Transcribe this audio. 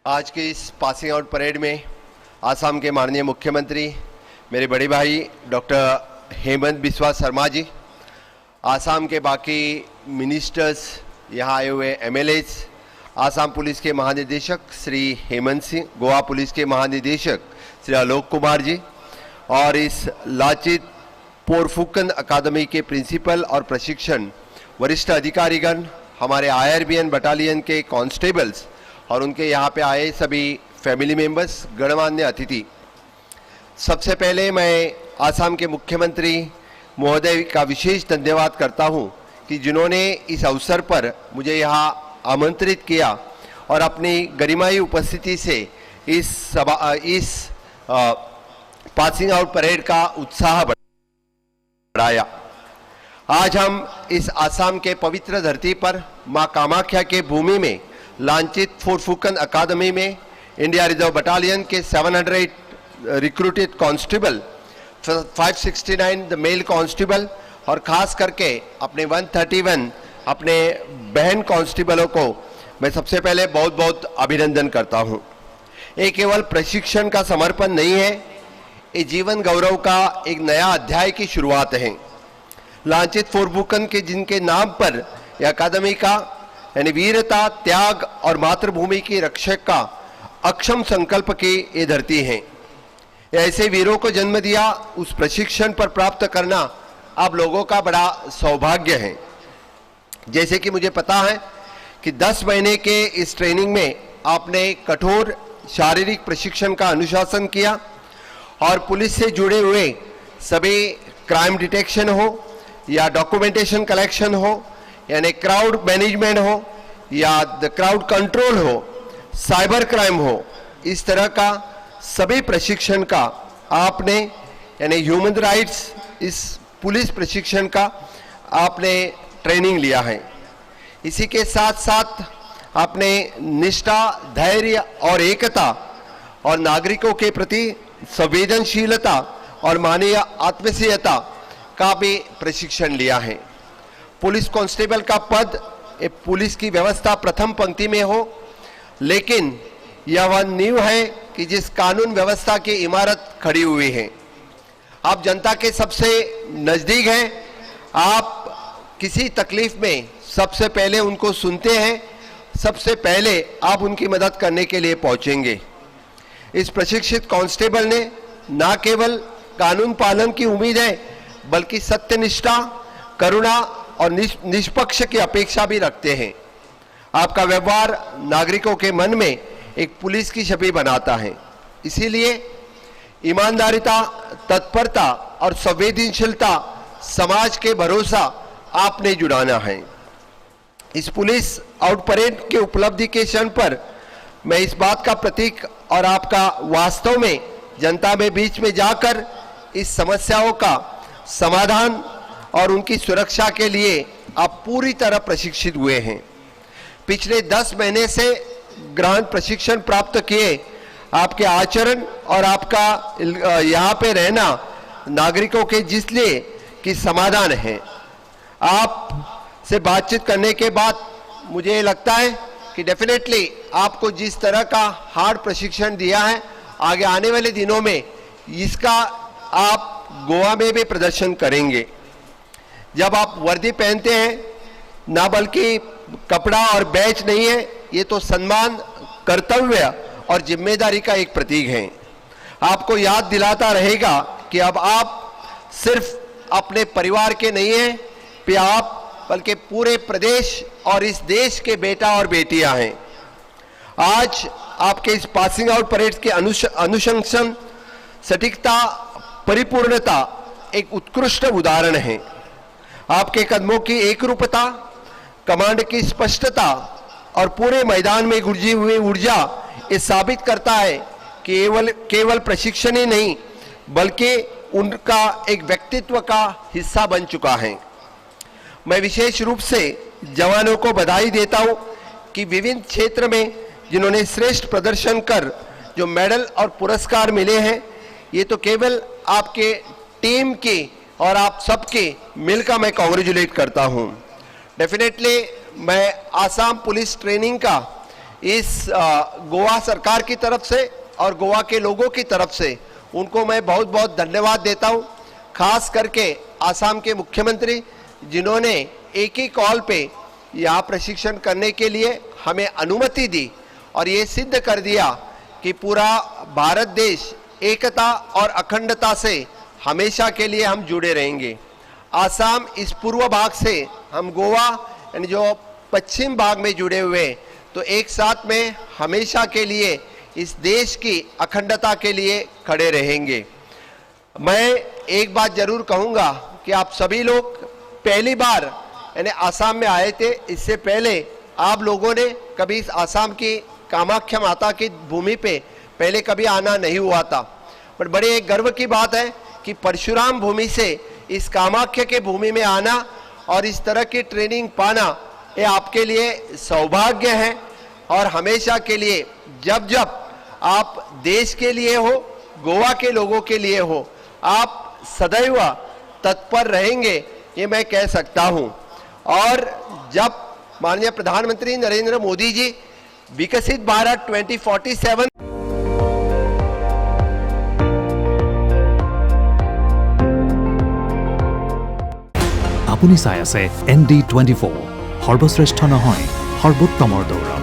आज के इस पासिंग आउट परेड में आसाम के माननीय मुख्यमंत्री मेरे बड़े भाई डॉक्टर हेमंत बिस्वा शर्मा जी, आसाम के बाकी मिनिस्टर्स, यहाँ आए हुए एमएलएज, आसाम पुलिस के महानिदेशक श्री हेमंत सिंह, गोवा पुलिस के महानिदेशक श्री आलोक कुमार जी और इस लाचित पोरफुकन अकादमी के प्रिंसिपल और प्रशिक्षण वरिष्ठ अधिकारीगण, हमारे आईआरबीएन बटालियन के कांस्टेबल्स और उनके यहाँ पे आए सभी फैमिली मेंबर्स, गणमान्य अतिथि। सबसे पहले मैं आसाम के मुख्यमंत्री महोदय का विशेष धन्यवाद करता हूँ कि जिन्होंने इस अवसर पर मुझे यहाँ आमंत्रित किया और अपनी गरिमाई उपस्थिति से इस पासिंग आउट परेड का उत्साह बढ़ाया। आज हम इस आसाम के पवित्र धरती पर मां कामाख्या के भूमि में लांचित पोरफुकन अकादमी में इंडिया रिजर्व बटालियन के 700 recruited constable, 569 the mail constable और खास करके अपने 131 अपने बहन कांस्टेबलों को मैं सबसे पहले बहुत बहुत अभिनंदन करता हूं। ये केवल प्रशिक्षण का समर्पण नहीं है, ये जीवन गौरव का एक नया अध्याय की शुरुआत है। लांचित पोरफुकन के जिनके नाम पर यह अकादमी का यानी वीरता, त्याग और मातृभूमि की रक्षक का अक्षम संकल्प की ये धरती है। ऐसे वीरों को जन्म दिया, उस प्रशिक्षण पर प्राप्त करना आप लोगों का बड़ा सौभाग्य है। जैसे कि मुझे पता है कि 10 महीने के इस ट्रेनिंग में आपने कठोर शारीरिक प्रशिक्षण का अनुशासन किया और पुलिस से जुड़े हुए सभी क्राइम डिटेक्शन हो या डॉक्यूमेंटेशन कलेक्शन हो, यानी क्राउड मैनेजमेंट हो या द क्राउड कंट्रोल हो, साइबर क्राइम हो, इस तरह का सभी प्रशिक्षण का आपने यानी ह्यूमन राइट्स इस पुलिस प्रशिक्षण का आपने ट्रेनिंग लिया है। इसी के साथ साथ आपने निष्ठा, धैर्य और एकता और नागरिकों के प्रति संवेदनशीलता और मानवीय आत्मीयता का भी प्रशिक्षण लिया है। पुलिस कांस्टेबल का पद पुलिस की व्यवस्था प्रथम पंक्ति में हो, लेकिन यह वह नींव है कि जिस कानून व्यवस्था की इमारत खड़ी हुई है। आप जनता के सबसे नजदीक हैं, आप किसी तकलीफ में सबसे पहले उनको सुनते हैं, सबसे पहले आप उनकी मदद करने के लिए पहुंचेंगे। इस प्रशिक्षित कांस्टेबल ने न केवल कानून पालन की उम्मीद है, बल्कि सत्यनिष्ठा, करुणा और निष्पक्ष की अपेक्षा भी रखते हैं। आपका व्यवहार नागरिकों के मन में एक पुलिस की छवि बनाता है। इसीलिए ईमानदारिता, तत्परता और संवेदनशीलता समाज के भरोसा आपने जुड़ाना है। इस पुलिस आउट परेड के उपलब्धि के क्षण पर मैं इस बात का प्रतीक और आपका वास्तव में जनता में बीच में जाकर इस समस्याओं का समाधान और उनकी सुरक्षा के लिए आप पूरी तरह प्रशिक्षित हुए हैं। पिछले 10 महीने से गहन प्रशिक्षण प्राप्त किए आपके आचरण और आपका यहाँ पे रहना नागरिकों के जिसलिए कि समाधान है। आप से बातचीत करने के बाद मुझे लगता है कि डेफिनेटली आपको जिस तरह का हार्ड प्रशिक्षण दिया है, आगे आने वाले दिनों में इसका आप गोवा में भी प्रदर्शन करेंगे। जब आप वर्दी पहनते हैं, ना बल्कि कपड़ा और बैच नहीं है, ये तो सम्मान, कर्तव्य और जिम्मेदारी का एक प्रतीक है। आपको याद दिलाता रहेगा कि अब आप सिर्फ अपने परिवार के नहीं हैं, आप बल्कि पूरे प्रदेश और इस देश के बेटा और बेटियां हैं। आज आपके इस पासिंग आउट परेड के अनुशंसन, सटीकता, परिपूर्णता एक उत्कृष्ट उदाहरण है। आपके कदमों की एकरूपता, कमांड की स्पष्टता और पूरे मैदान में गुंजी हुई ऊर्जा ये साबित करता है कि केवल प्रशिक्षण ही नहीं, बल्कि उनका एक व्यक्तित्व का हिस्सा बन चुका है। मैं विशेष रूप से जवानों को बधाई देता हूं कि विभिन्न क्षेत्र में जिन्होंने श्रेष्ठ प्रदर्शन कर जो मेडल और पुरस्कार मिले हैं, ये तो केवल आपके टीम की और आप सबके मिलकर मैं कांग्रेचुलेट करता हूं। डेफिनेटली मैं आसाम पुलिस ट्रेनिंग का इस गोवा सरकार की तरफ से और गोवा के लोगों की तरफ से उनको मैं बहुत बहुत धन्यवाद देता हूं। खास करके आसाम के मुख्यमंत्री जिन्होंने एक ही कॉल पे यहाँ प्रशिक्षण करने के लिए हमें अनुमति दी और ये सिद्ध कर दिया कि पूरा भारत देश एकता और अखंडता से हमेशा के लिए हम जुड़े रहेंगे। आसाम इस पूर्व भाग से हम गोवा यानी जो पश्चिम भाग में जुड़े हुए हैं, तो एक साथ में हमेशा के लिए इस देश की अखंडता के लिए खड़े रहेंगे। मैं एक बात जरूर कहूँगा कि आप सभी लोग पहली बार यानी आसाम में आए थे। इससे पहले आप लोगों ने कभी इस आसाम की कामाख्या माता की भूमि पे पहले कभी आना नहीं हुआ था, पर बड़े एक गर्व की बात है कि परशुराम भूमि से इस कामाख्या के भूमि में आना और इस तरह की ट्रेनिंग पाना ये आपके लिए सौभाग्य है। और हमेशा के लिए जब जब आप देश के लिए हो, गोवा के लोगों के लिए हो, आप सदैव तत्पर रहेंगे ये मैं कह सकता हूं। और जब माननीय प्रधानमंत्री नरेंद्र मोदी जी विकसित भारत 2047 আপুনি চাই আছে ND24 সৰ্বশ্ৰেষ্ঠ নহয় সৰ্বোত্তমৰ দৌৰ।